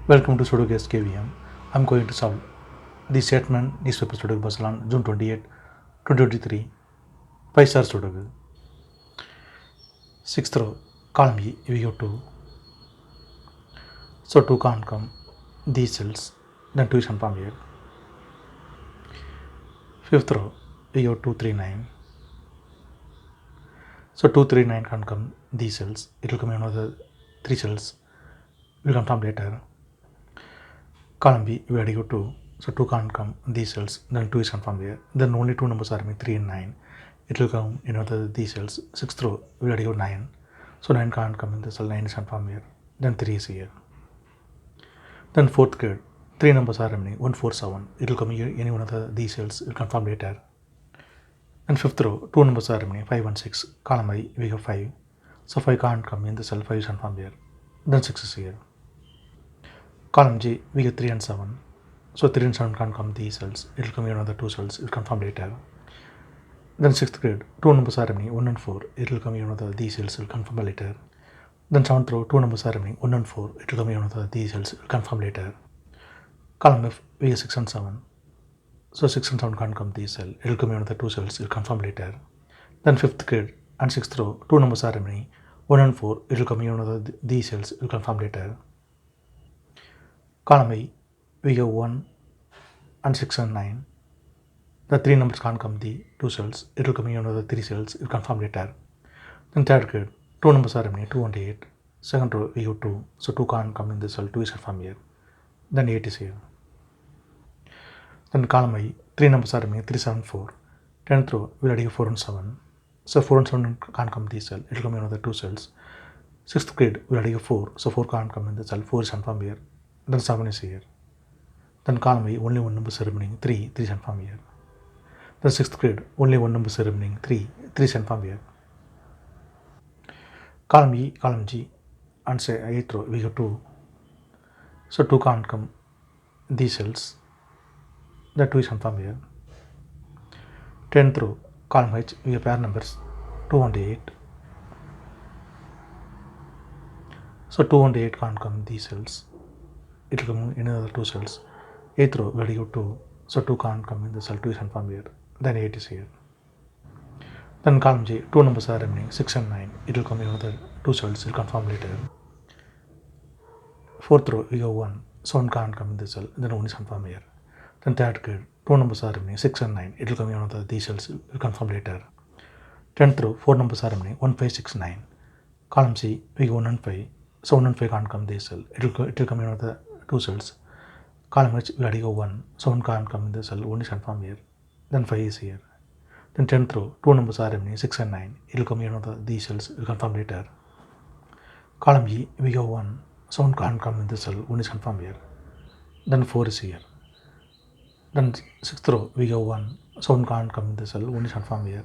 Welcome to Sudoku SkVm. I'm going to solve the Statesman newspaper Sudoku puzzle on June 28, 2023. 5-star Sudoku. 6th row, column E, we have 2. So 2 can't come. These cells, then 2 is confirmed here. 5th row, we have 2, 3, 9. So 2, 3, 9 can't come. These cells, it will come in another 3 cells. We'll confirm later. Column B, we already got 2. So 2 can't come. These cells, then 2 is confirmed here. Then only 2 numbers are 3 and 9. It will come in another these cells. 6th row, we already got 9. So 9 can't come in the cell, 9 is confirmed here. Then 3 is here. Then 4th grade, 3 numbers are remaining, 1, 4, 7. It will come here, any one of these cells will confirm later. And 5th row, 2 numbers are remaining, 5 and 6. Column I, we have 5. So 5 can't come in the cell, 5 is confirmed here. Then 6 is here. Column G, we get 3 and 7. So 3 and 7 can't come these cells. It will come in another 2 cells, it will confirm later. Then 6th grade, 2 numbers are remaining, 1 and 4. It will come in another these cells, will confirm later. Then 7th row, 2 numbers are remaining, 1 and 4. It will come in another these cells, will confirm later. Column F, we get 6 and 7. So 6 and 7 can't come these cells. It will come in another 2 cells, will confirm later. Then 5th grade and 6th row, 2 numbers are remaining, 1 and 4. It will come in another these cells, will confirm later. Column I, we have 1 and 6 and 9. The 3 numbers can't come the 2 cells. It will come in another 3 cells. It will confirm later. Then 3rd grade, 2 numbers are remaining, 2 and 8. 2nd row, we have 2. So 2 can't come in the cell. 2 is confirmed here. Then 8 is here. Then column I, 3 numbers are remaining, 3, 7, 4. 10th row, we already have 4 and 7. So 4 and 7 can't come the cell. It will come in another 2 cells. 6th grade, we already have 4. So 4 can't come in the cell. 4 is confirmed here. Then 7 is here. Then column I, only 1 number is remaining, 3. 3 is confirmed here. Then 6th grade, only 1 number is remaining, 3. 3 is confirmed here. Column E, column G, and say 8th row, we have 2. So 2 can't come these cells. The 2 is confirmed here. 10th row, column H, we have pair numbers 2 and 8. So 2 and 8 can't come these cells. It will come in another 2 cells. 8th row, we already have 2. So 2 can't come in the cell, 2 is confirmed here. Then 8 is here. Then column J, 2 numbers are remaining, 6 and 9. It will come in another 2 cells, it will confirm later. 4th row, we have 1. So 1 can't come in the cell, then 1 is confirmed here. Then 3rd grade, 2 numbers are remaining, 6 and 9. It will come in another these cells, it will confirm later. 10th row, 4 numbers are remaining, 1, 5, 6, 9. Column C, we have 1 and 5. So 1 and 5 can't come this cell, it will come in another 2 cells. Column H, we already have 1. So 1 can't come in the cell, 1 is confirmed here. Then 5 is here. Then 10th row, 2 numbers are remaining, 6 and 9. It will come in another these cells, will confirm later. Column E, we have 1. So 1 can't come in the cell, 1 is confirmed here. Then 4 is here. Then 6th row, we have 1. So 1 can't come in the cell, 1 is confirmed here.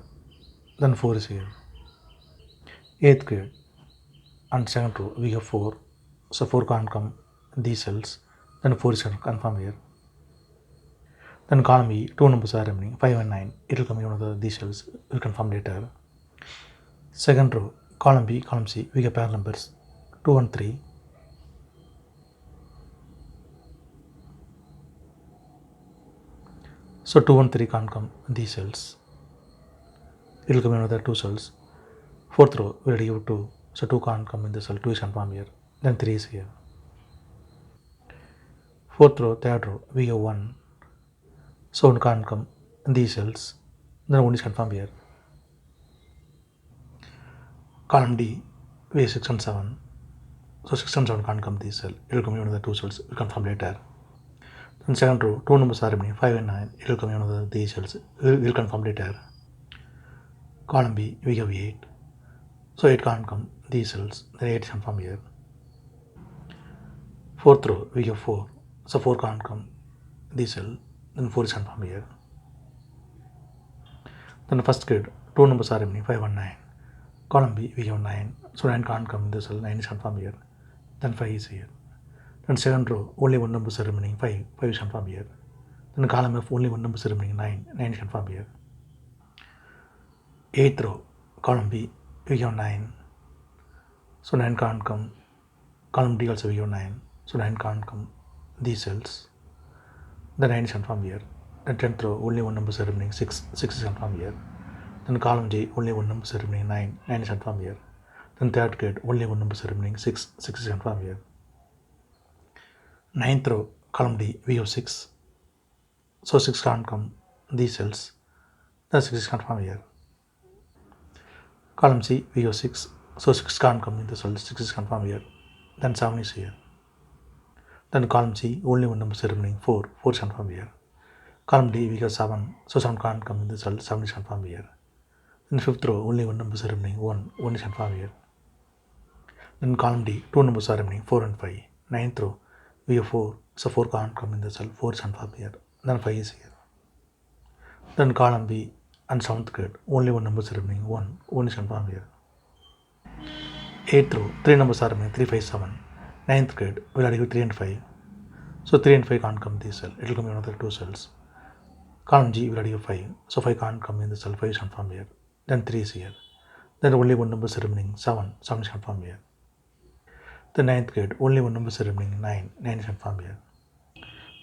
Then 4 is here. 8th grade and 2nd row, we have 4. So 4 can't come these cells. Then 4 is confirmed here. Then column E, 2 numbers are remaining, 5 and 9. It will come in another these cells, will confirm later. 2nd row, column B, column C, we get pair numbers 2 and 3. So 2 and 3 can't come these cells. It will come in another 2 cells. 4th row, we already have 2. So 2 can't come in the cell, 2 is confirmed here. Then 3 is here. 4th row, 3rd row, we have 1. So 1 can't come in these cells. Then 1 is confirmed here. Column D, we have 6 and 7. So 6 and 7 can't come these cells. It will come in another 2 cells, will confirm later. Then 2nd row, 2 numbers are remaining, 5 and 9. It will come in another these cells, will confirm later. Column B, we have 8. So 8 can't come these cells, then 8 is confirmed here. 4th row, we have 4. So 4 can't come these cells, then 4 is confirmed here. Then 1st grade, 2 numbers are remaining, 5 and 9. Column B, we have 9. So 9 can't come in the cell, 9 is confirmed here. Then 5 is here. Then 2nd row, only 1 number is remaining, 5. 5 is confirmed here. Then column F, only 1 number is remaining, 9. 9 is confirmed here. 8th row, column B, we have 9. So 9 can't come. Column D also we have 9. So 9 can't come these cells. Then 9 is confirmed here. Then 10th row, only one number is remaining, 6 is confirmed here. Then column J, only one number is remaining, 9 is confirmed here. Then third grade, only one number is remaining, 6 is confirmed here. 9th row, column D, we have 6. So 6 can't come these cells. Then 6 is confirmed here. Column C, we have 6. So 6 can't come in the cell, 6 is confirmed here. Then 7 is here. Then column C, only one number is remaining, 4 is confirmed here. Column D, we have 7. So 7 can't come in the cell, 7 is confirmed here. In the 5th row, only one number is remaining, 1 is confirmed here. Then column D, 2 numbers are remaining, 4 and 5. 9th row, we have 4. So 4 can't come in the cell, 4 is confirmed here. Then 5 is here. Then column B and 7th grade, only one number is remaining, 1 is confirmed here. 8th row, 3 numbers are remaining, 3, 5, 7. 9th grade, we'll add 3 and 5. So 3 and 5 can't come in this cell, it will come in another 2 cells. Column G, we'll add 5. So 5 can't come in the cell, 5 is confirmed here. Then 3 is here. Then only one number is remaining, 7 is confirmed here. The 9th grade, only one number is remaining, 9 is confirmed here.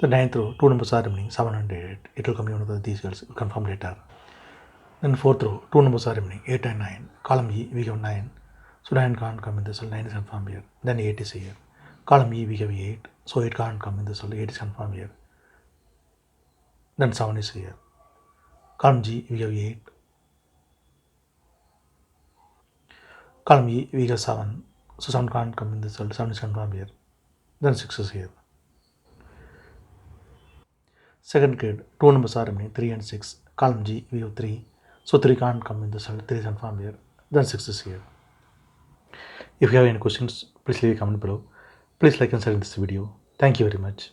The 9th row, 2 numbers are remaining, 7 and 8. It will come in one of these cells, we'll confirm later. Then 4th row, 2 numbers are remaining, 8 and 9. Column E, we have 9. So 9 can't come in the cell, 9 is confirmed here. Then 8 is here. Column E, we have 8. So 8 can't come in the cell, 8 is confirmed here. Then 7 is here. Column G, we have 8. Column E, we have 7. So 7 can't come in the cell, 7 is confirmed here. Then 6 is here. Second grade, 2 numbers are remaining, 3 and 6. Column G, we have 3. So 3 can't come in the cell, 3 is confirmed here. Then 6 is here. If you have any questions, please leave a comment below. Please like and share this video. Thank you very much.